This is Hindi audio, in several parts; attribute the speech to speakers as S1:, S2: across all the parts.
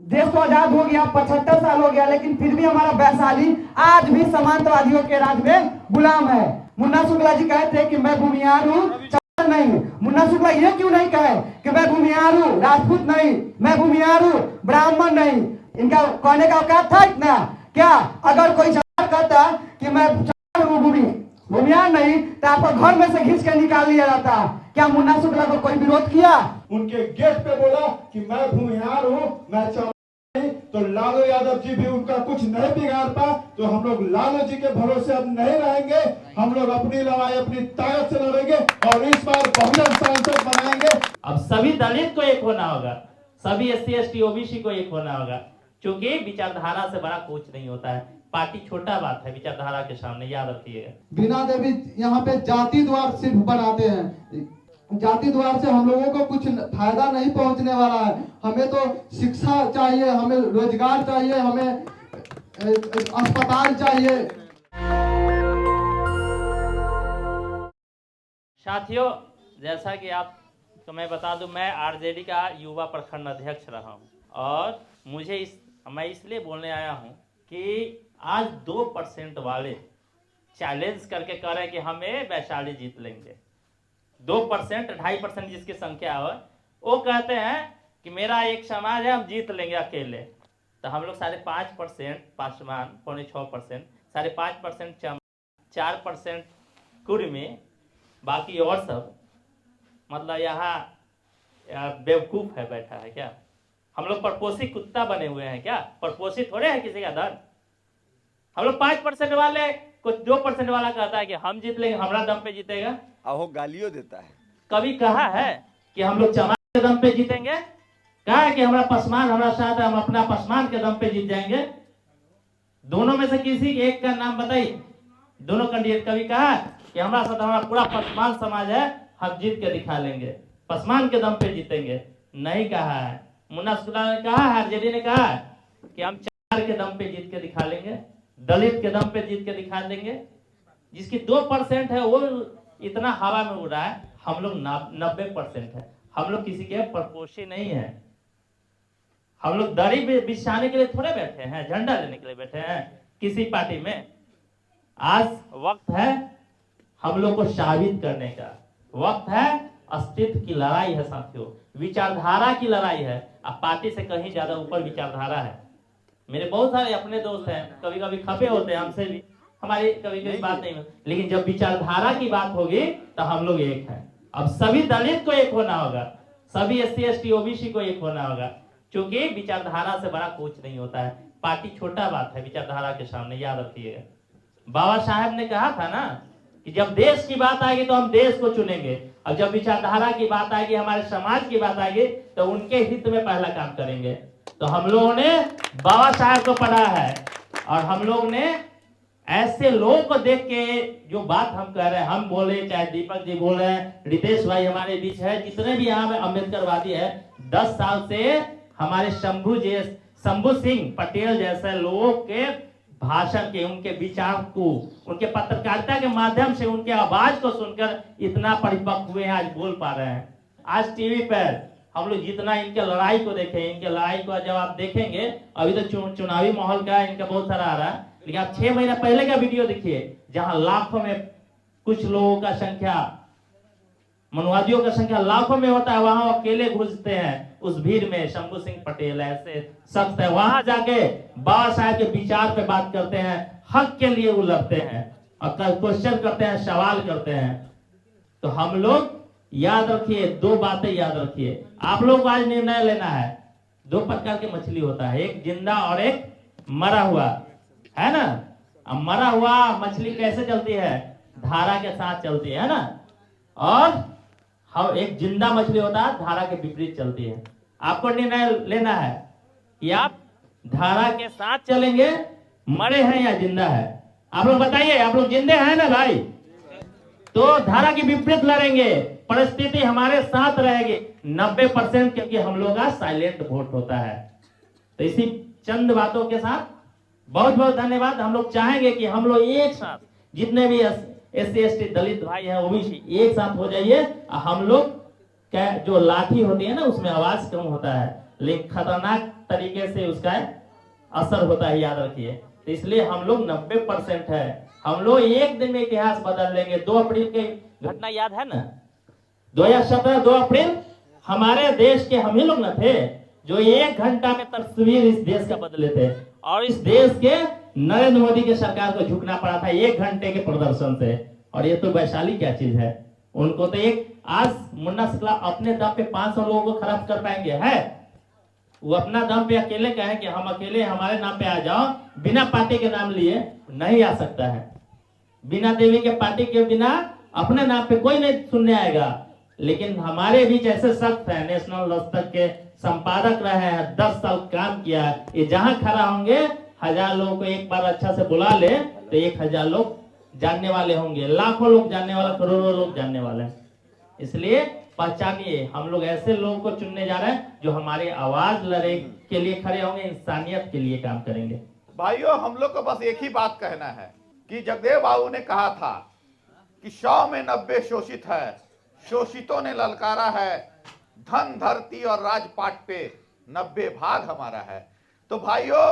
S1: देश तो आजाद हो गया, 75 साल हो गया, लेकिन फिर भी हमारा वैशाली आज भी सामंतवादियों के राज में गुलाम है। मुन्ना शुक्ला जी कहते हैं कि मैं भूमिहार हूँ, नहीं। मुन्ना शुक्ला ये क्यों नहीं कहे कि मैं भूमिहार हूँ, राजपूत नहीं, मैं भूमिहार हूँ, ब्राह्मण नहीं। इनका कहने का औकात था इतना क्या? अगर कोई कहता कि मैं भूमिहार नहीं तो आपको घर में से घिस के निकाल लिया जाता। क्या मुन्ना शुक्ला को कोई विरोध किया?
S2: उनके गेट पे बोला कि मैं भूमिहार हूँ, मैं नहीं, तो लालू यादव जी भी उनका कुछ नहीं बिगाड़ पा। तो हम लोग लालू जी के भरोसे अब नहीं रहेंगे। हम लोग अपनी लड़ाई अपनी ताकत से लड़ेंगे और इस बार बहुजन सांसद बनाएंगे।
S3: अब सभी दलित को एक होना होगा, सभी SC ST OBC को एक होना होगा, क्योंकि विचारधारा से बड़ा कुछ नहीं होता है। पार्टी छोटा बात है विचारधारा के सामने, याद रखिएगा।
S4: बिना देवी यहाँ पे जाति द्वार सिर्फ बनाते हैं। जाति द्वार से हम लोगों को कुछ फायदा नहीं पहुंचने वाला है। हमें तो शिक्षा चाहिए, हमें रोजगार चाहिए, हमें अस्पताल चाहिए।
S3: साथियों, जैसा कि आप तो मैं बता दूं, मैं RJD का युवा प्रखंड अध्यक्ष रहा हूं और मैं इसलिए बोलने आया हूं कि आज 2% वाले चैलेंज करके कह रहे हैं कि हमें वैशाली जीत लेंगे। 2%, 2.5% जिसकी संख्या हो, वो कहते हैं कि मेरा एक समाज है, हम जीत लेंगे अकेले। तो हम लोग 5.5% पासवान, 6.5%, 5.5% 4% कुर्मी, बाकी और सब मतलब यहाँ बेवकूफ है बैठा है क्या? हम लोग परपोषी कुत्ता बने हुए हैं क्या? परपोषी थोड़े है किसी का धन। हम लोग 5% वाले, कुछ 2% वाला कहता है कि हम जीत लेंगे, हमारा दम पे जीतेगा।
S5: वो गालियों देता है।
S3: कभी कहा है कि हम लोग चमार के दम पे जीतेंगे? कहा है कि हमारा पसमान हमारा साथ है, हम अपना पसमान के दम पे जीत जाएंगे? दोनों में से किसी एक का नाम बताइए। दोनों कैंडिडेट कभी कहा कि हमारा साथ हमारा पूरा पसमान समाज है, हम जीत के दिखा लेंगे, पसमान के दम पे जीतेंगे? नहीं कहा है। मुन्ना शुक्ला ने कहा है, RJD ने कहा है कि हम चमार के दम पे जीत के दिखा लेंगे, दलित के दम पे जीत के दिखा देंगे। जिसकी 2% है वो इतना हवा में उड़ रहा है, हम लोग 90% है। हम लोग किसी के परपोषी नहीं है। हम लोग दरी बिछाने के लिए थोड़े बैठे हैं, झंडा लेने के लिए बैठे हैं किसी पार्टी में। आज वक्त है हम लोग को साबित करने का, वक्त है अस्तित्व की लड़ाई है साथियों, विचारधारा की लड़ाई है। अब पार्टी से कहीं ज्यादा ऊपर विचारधारा है। मेरे बहुत सारे अपने दोस्त हैं, कभी कभी खफे होते हैं हमसे भी, हमारी कभी कभी बात नहीं होती, लेकिन जब विचारधारा की बात होगी तो हम लोग एक हैं। अब सभी दलित को एक होना होगा, सभी SC ST OBC को एक होना होगा, क्योंकि विचारधारा से बड़ा कुछ नहीं होता है। पार्टी छोटा बात है विचारधारा के सामने, याद रखिएगा। बाबा साहब ने कहा था ना कि जब देश की बात आएगी तो हम देश को चुनेंगे, और जब विचारधारा की बात आएगी, हमारे समाज की बात आएगी, तो उनके हित में पहला काम करेंगे। तो हम लोगों ने बाबा साहब को पढ़ा है और हम लोग ने ऐसे लोगों को देख के जो बात हम कह रहे हैं, हम बोले, चाहे दीपक जी बोल रहे हैं, रितेश भाई हमारे बीच है, जितने भी यहाँ में अम्बेडकरवादी है, 10 साल से हमारे शंभू सिंह पटेल जैसे लोगों के भाषण के, उनके विचार को, उनके पत्रकारिता के माध्यम से उनके आवाज को सुनकर इतना परिपक्व हुए हैं, आज बोल पा रहे हैं। आज टीवी पर हम लोग जितना इनके लड़ाई को देखें, इनके लड़ाई को जब आप देखेंगे, अभी तो चुनावी माहौल का इनका बहुत सारा आ रहा है, लेकिन आप 6 महीना पहले का वीडियो देखिए, जहां लाखों में कुछ लोगों का संख्या, मनुवादियों का संख्या लाखों में होता है, वहां अकेले घुसते हैं उस भीड़ में। शंभू सिंह पटेल ऐसे शख्स है, वहां जाके बाबा साहब के विचार पे बात करते हैं, हक के लिए वो लड़ते हैं और क्वेश्चन करते हैं, सवाल करते हैं। तो हम लोग याद रखिए, 2 बातें याद रखिए। आप लोग को आज निर्णय लेना है। 2 प्रकार की मछली होता है, एक जिंदा और एक मरा हुआ, है ना? अब मरा हुआ मछली कैसे चलती है? धारा के साथ चलती है ना? और हम एक जिंदा मछली होता है, धारा के विपरीत चलती है। आपको निर्णय लेना है कि आप धारा के साथ चलेंगे, मरे हैं या जिंदा है? आप लोग बताइए, आप लोग जिंदे हैं ना भाई? तो धारा के विपरीत लड़ेंगे, परिस्थिति हमारे साथ रहेगी 90%, क्योंकि हम लोग का साइलेंट वोट होता है। तो इसी चंद बातों के साथ बहुत बहुत धन्यवाद। हम लोग चाहेंगे कि हम लोग एक साथ, जितने भी SC ST दलित भाई हैं OBC, एक साथ हो जाइए। हम लोग जो लाठी होती है ना, उसमें आवाज कम होता है, लेकिन खतरनाक तरीके से उसका असर होता है, याद रखिए। तो इसलिए हम लोग 90% है, हम लोग एक दिन में इतिहास बदल लेंगे। 2 अप्रैल की घटना याद है ना, 2017 2 अप्रैल, हमारे देश के हम ही लोग न थे जो 1 घंटा में तस्वीर इस देश का बदले थे, और इस देश के नरेंद्र मोदी के सरकार को झुकना पड़ा था 1 घंटे के प्रदर्शन से। और ये तो वैशाली क्या चीज है, उनको तो एक आज मुन्ना शुक्ला अपने दम पे 500 लोगों को खराब कर पाएंगे? है वो अपना दम पे अकेले कहे कि हम अकेले हमारे नाम पे आ जाओ, बिना पार्टी के नाम लिए नहीं आ सकता है। बिना देवी के पार्टी के बिना अपने नाम पे कोई नहीं सुनने आएगा। लेकिन हमारे बीच ऐसे शख्स है, नेशनल दस्तक के संपादक रहे हैं, 10 साल काम किया है, ये जहां खड़ा होंगे 1000 लोगों को एक बार अच्छा से बुला ले तो 1000 लोग जानने वाले होंगे, लाखों लोग जानने वाले, करोड़ों लोग जानने वाले हैं। इसलिए पहचानिए, हम लोग ऐसे लोगों को चुनने जा रहे हैं जो हमारी आवाज लड़े के लिए खड़े होंगे, इंसानियत के लिए काम करेंगे।
S5: भाइयों, हम लोग को बस एक ही बात कहना है कि जगदेव बाबू ने कहा था कि 100 में 90 शोषित है, शोषितों ने ललकारा है, धन धरती और राजपाट पे 90 भाग हमारा है। तो भाइयों,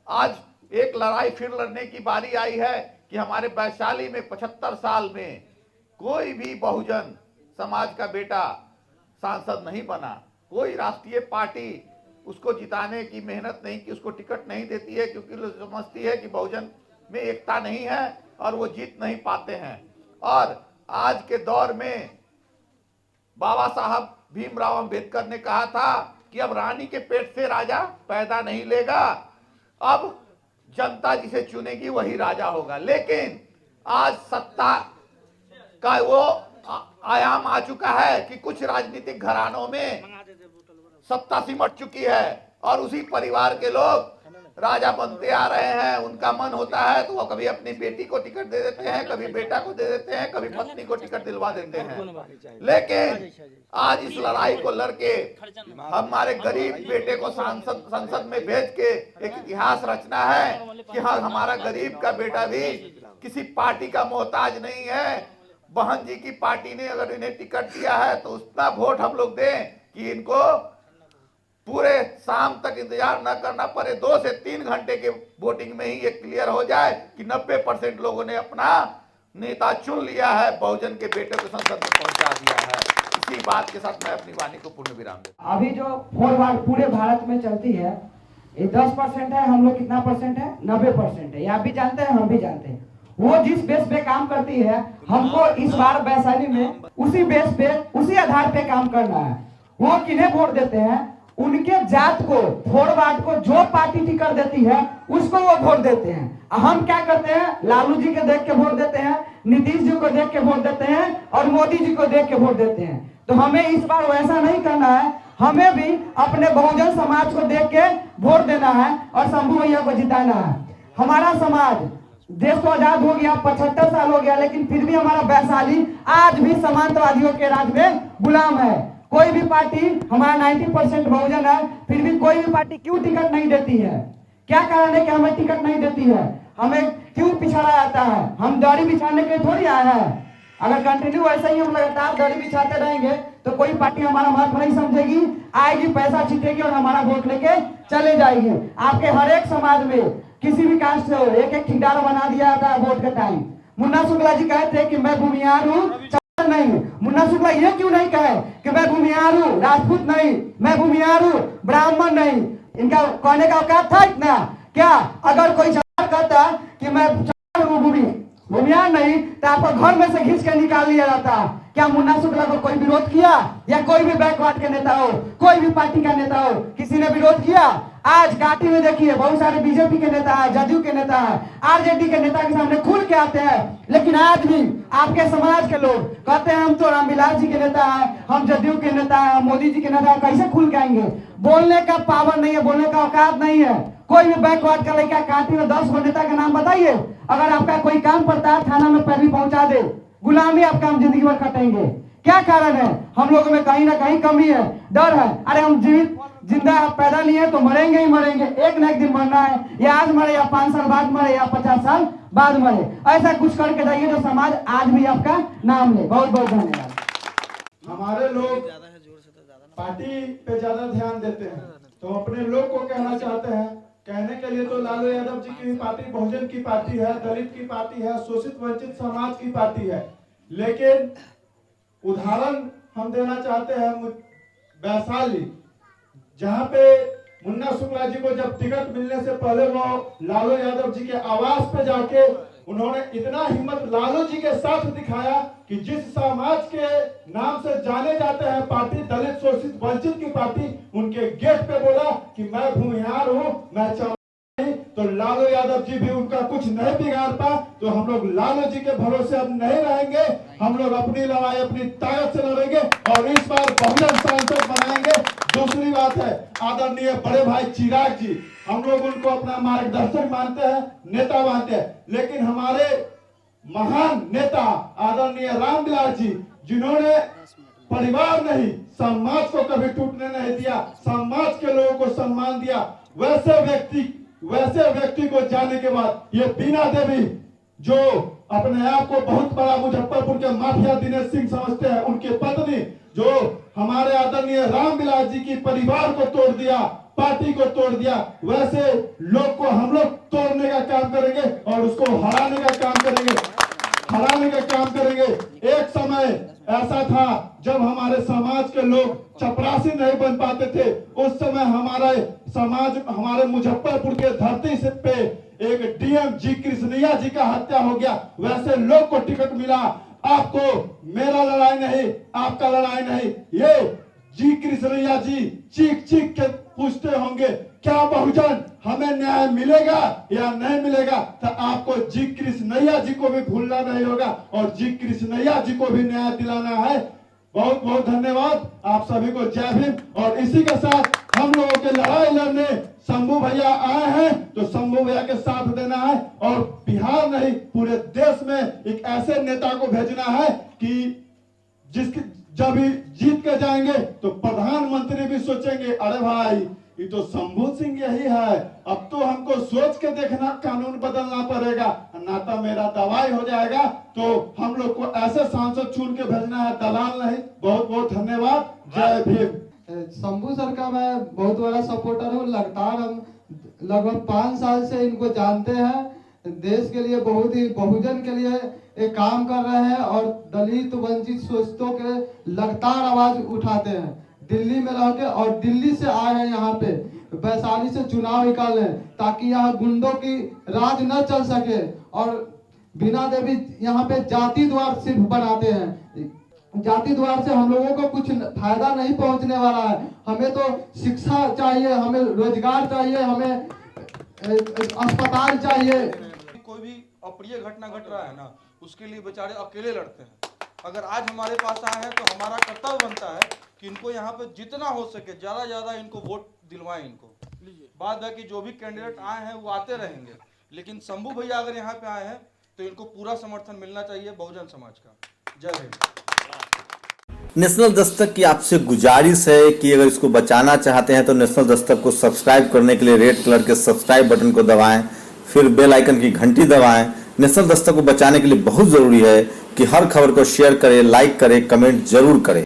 S5: आज एक लड़ाई फिर लड़ने की बारी आई है कि हमारे वैशाली में 75 साल में कोई भी बहुजन समाज का बेटा सांसद नहीं बना, कोई राष्ट्रीय पार्टी उसको जिताने की मेहनत नहीं की, उसको टिकट नहीं देती है, क्योंकि लोग समझती है कि बहुजन में एकता नहीं है और वो जीत नहीं पाते हैं। और आज के दौर में बाबा साहब भीमराव अंबेडकर ने कहा था कि अब रानी के पेट से राजा पैदा नहीं लेगा, अब जनता जिसे चुनेगी वही राजा होगा। लेकिन आज सत्ता का वो आयाम आ चुका है कि कुछ राजनीतिक घरानों में सत्ता सिमट चुकी है और उसी परिवार के लोग राजा बनते आ रहे हैं। उनका मन होता है तो वो कभी अपनी बेटी को टिकट दे देते हैं, कभी बेटा को दे देते हैं, कभी पत्नी को टिकट दिलवा देते हैं। लेकिन आज इस लड़ाई को लड़के हमारे गरीब बेटे को संसद में भेज के एक इतिहास रचना है कि हाँ, हमारा गरीब का बेटा भी किसी पार्टी का मोहताज नहीं है। बहन जी की पार्टी ने अगर इन्हें टिकट दिया है तो उतना वोट हम लोग दें कि इनको पूरे शाम तक इंतजार न करना पड़े, 2 से 3 घंटे के वोटिंग में ही ये क्लियर हो जाए कि 90% लोगों ने अपना नेता चुन लिया है, बहुजन के बेटे को संसद में पहुंचा दिया है। इसी बात के साथ मैं अपनी वाणी को पूर्ण विराम देता हूं।
S1: अभी जो 4 वार्ड पूरे भारत में चलती है, ये 10% है, हम लोग कितना परसेंट है? 90% है। ये आप भी जानते हैं, हम भी जानते हैं। वो जिस बेस पे काम करती है, हमको इस बार वैशाली में उसी बेस पे, उसी आधार पे काम करना है। वो किन्हें वोट देते हैं? उनके जात को, 4 वार्ड को जो पार्टी टिकट देती है उसको वो वोट देते हैं। हम क्या करते हैं? लालू जी के देख के वोट देते हैं, नीतीश जी को देख के वोट देते हैं और मोदी जी को देख के वोट देते हैं। तो हमें इस बार वैसा नहीं करना है, हमें भी अपने बहुजन समाज को देख के वोट देना है और शंभू भैया को जिताना है। हमारा समाज, देश तो आजाद हो गया, 75 साल हो गया, लेकिन फिर भी हमारा वैशाली आज भी सामंतवादियों के राज में गुलाम है। कोई भी पार्टी, हमारा 90% बहुजन है, फिर भी कोई भी पार्टी क्यों टिकट नहीं देती है? क्या कारण है कि हमें टिकट नहीं देती है? हमें क्यों पिछाड़ा जाता है? हम दौड़ी बिछाने के लिए थोड़ी आए हैं। अगर कंटिन्यू ऐसे ही हम लगातार दौड़ी बिछाते रहेंगे तो कोई पार्टी हमारा महत्व नहीं समझेगी, आएगी, पैसा छीटेगी और हमारा वोट लेके चले जाएगी। आपके हर एक समाज में किसी भी कास्ट से हो, एक ठेकेदार बना दिया जाता है वोट के टाइम। मुन्ना शुक्ला जी कहते हैं कि मैं भूमिहार हूँ, नहीं। मुन्ना शुक्ला ये क्यों नहीं कहे कि मैं भूमिहार हूँ, राजपूत नहीं, मैं भूमिहार हूँ, ब्राह्मण नहीं? इनका कहने का औकात था इतना क्या? अगर कोई कहता कि मैं भूमिहार नहीं तो आपको घर में से घिस के निकाल लिया जाता। क्या मुन्ना शुक्ला को कोई विरोध किया? या कोई भी बैकवर्ड के नेता हो, कोई भी पार्टी का नेता हो, किसी ने विरोध किया? आज घाटी में देखिए बहुत सारे बीजेपी के नेता है, जदयू के नेता है, आरजेडी के नेता के सामने खुल के आते हैं। लेकिन आज भी आपके समाज के लोग कहते हैं हम तो रामविलास जी के नेता है, हम जदयू के नेता है, मोदी जी के नेता है। कैसे खुल के आएंगे? बोलने का पावर नहीं है, बोलने का औकात नहीं है। कोई भी बैकवर्ड का लड़का घाटी में 10 नेता का नाम बताइए, अगर आपका कोई काम पड़ता है थाना में पैरवी पहुंचा दे, गुलामी आपका हम जिंदगी भर कटेंगे। क्या कारण है? हम लोगों में कहीं ना कहीं कमी है, डर है। अरे हम जिंदा पैदा नहीं है तो मरेंगे ही मरेंगे, एक न एक दिन मरना है, या आज मरे या 5 साल बाद मरे या 50 साल बाद मरे। ऐसा कुछ करके जाइए जो समाज आज भी आपका नाम ले। बहुत बहुत धन्यवाद।
S2: हमारे लोग पार्टी पे ज्यादा ध्यान देते हैं, तो अपने लोग को कहना चाहते हैं, कहने के लिए तो लालू यादव जी की पार्टी बहुजन की पार्टी है, दलित की पार्टी है, शोषित वंचित समाज की पार्टी है। लेकिन उदाहरण हम देना चाहते हैं वैशाली, जहां पे मुन्ना शुक्ला जी को जब टिकट मिलने से पहले वो लालू यादव जी के आवास पे जाके उन्होंने इतना हिम्मत लालू जी के साथ दिखाया कि जिस समाज के नाम से जाने जाते हैं पार्टी, दलित शोषित वंचित की पार्टी, उनके गेट पे बोला कि मैं भूमिहार हूं, मैं नहीं। तो लालू यादव जी भी उनका कुछ नहीं बिगाड़ पा। तो हम लोग लालू जी के भरोसे अब नहीं रहेंगे, हम लोग अपनी लड़ाई अपनी ताकत से लड़ेंगे और इस बार बहुजन सांसद बनाएंगे। दूसरी बात है, आदरणीय बड़े भाई चिराग जी, हम लोग उनको अपना मार्गदर्शक मानते हैं, नेता मानते हैं, लेकिन हमारे महान नेता आदरणीय रामविलास जी, जिन्होंने परिवार नहीं समाज को कभी टूटने नहीं दिया, समाज के लोगों को सम्मान दिया, वैसे व्यक्ति को जाने के बाद ये बीना देवी जो अपने आप को बहुत बड़ा मुजफ्फरपुर के माफिया दिनेश सिंह समझते हैं, उनकी पत्नी जो हमारे आदरणीय रामविलास जी की परिवार को तोड़ दिया, पार्टी को तोड़ दिया, वैसे लोग को हम लोग तोड़ने का काम करेंगे और उसको हराने का काम करेंगे। एक समय ऐसा था जब हमारे समाज के लोग चपरासी नहीं बन पाते थे, उस समय हमारे मुजफ्फरपुर के धरती से पे एक डीएम जी कृष्णैया जी का हत्या हो गया, वैसे लोग को टिकट मिला। आपको मेरा लड़ाई नहीं, आपका लड़ाई नहीं, ये जी कृष्णैया जी चीख के पूछते होंगे क्या बहुजन हमें न्याय मिलेगा या नहीं मिलेगा, तो आपको जी कृष्णैया जी को भी भूलना नहीं होगा और जी कृष्णैया जी को भी न्याय दिलाना है। बहुत बहुत धन्यवाद आप सभी को, जय भीम। और इसी के साथ हम लोगों के लड़ाई लड़ने शंभू भैया आए हैं तो शंभू भैया के साथ देना है और बिहार नहीं पूरे देश में एक ऐसे नेता को भेजना है कि जिसकी जब जीत के जाएंगे तो प्रधानमंत्री भी सोचेंगे अरे भाई ये तो शंभू सिंह यही है, अब तो हमको सोच के देखना, कानून बदलना पड़ेगा, ना तो मेरा दवाई हो जाएगा। तो हम लोग को ऐसे सांसद चुन के भेजना है, दलाल नहीं। बहुत बहुत धन्यवाद, जय भीम।
S4: शंभू सर का मैं बहुत बड़ा सपोर्टर हूँ, लगातार हम लगभग 5 साल से इनको जानते हैं, देश के लिए बहुत ही बहुजन के लिए एक काम कर रहे हैं और दलित वंचित शोषितों के लगातार आवाज उठाते हैं। दिल्ली में रह के और दिल्ली से आए हैं यहाँ पे वैशाली से चुनाव निकालने ताकि यहाँ गुंडों की राज न चल सके। और बीना देवी यहाँ पे जाति द्वार सिर्फ बनाते हैं, जाति द्वार से हम लोगों को कुछ फायदा नहीं पहुंचने वाला है। हमें तो शिक्षा चाहिए, हमें रोजगार चाहिए, हमें अस्पताल चाहिए।
S6: कोई भी अप्रिय घटना घट रहा है ना, उसके लिए बेचारे अकेले लड़ते हैं। अगर आज हमारे पास आए हैं तो हमारा कर्तव्य बनता है कि इनको यहाँ पे जितना हो सके ज्यादा इनको वोट दिलवाएं। इनको बात है कि जो भी कैंडिडेट आए हैं वो आते रहेंगे, लेकिन शंभू भैया अगर यहाँ पे आए हैं तो इनको पूरा समर्थन मिलना चाहिए बहुजन समाज का। जय हिंद।
S7: नेशनल दस्तक की आपसे गुजारिश है कि अगर इसको बचाना चाहते हैं तो नेशनल दस्तक को सब्सक्राइब करने के लिए रेड कलर के सब्सक्राइब बटन को दबाएं, फिर बेल आइकन की घंटी दबाएं। नेशनल दस्तक को बचाने के लिए बहुत जरूरी है कि हर खबर को शेयर करें, लाइक करें, कमेंट जरूर करें।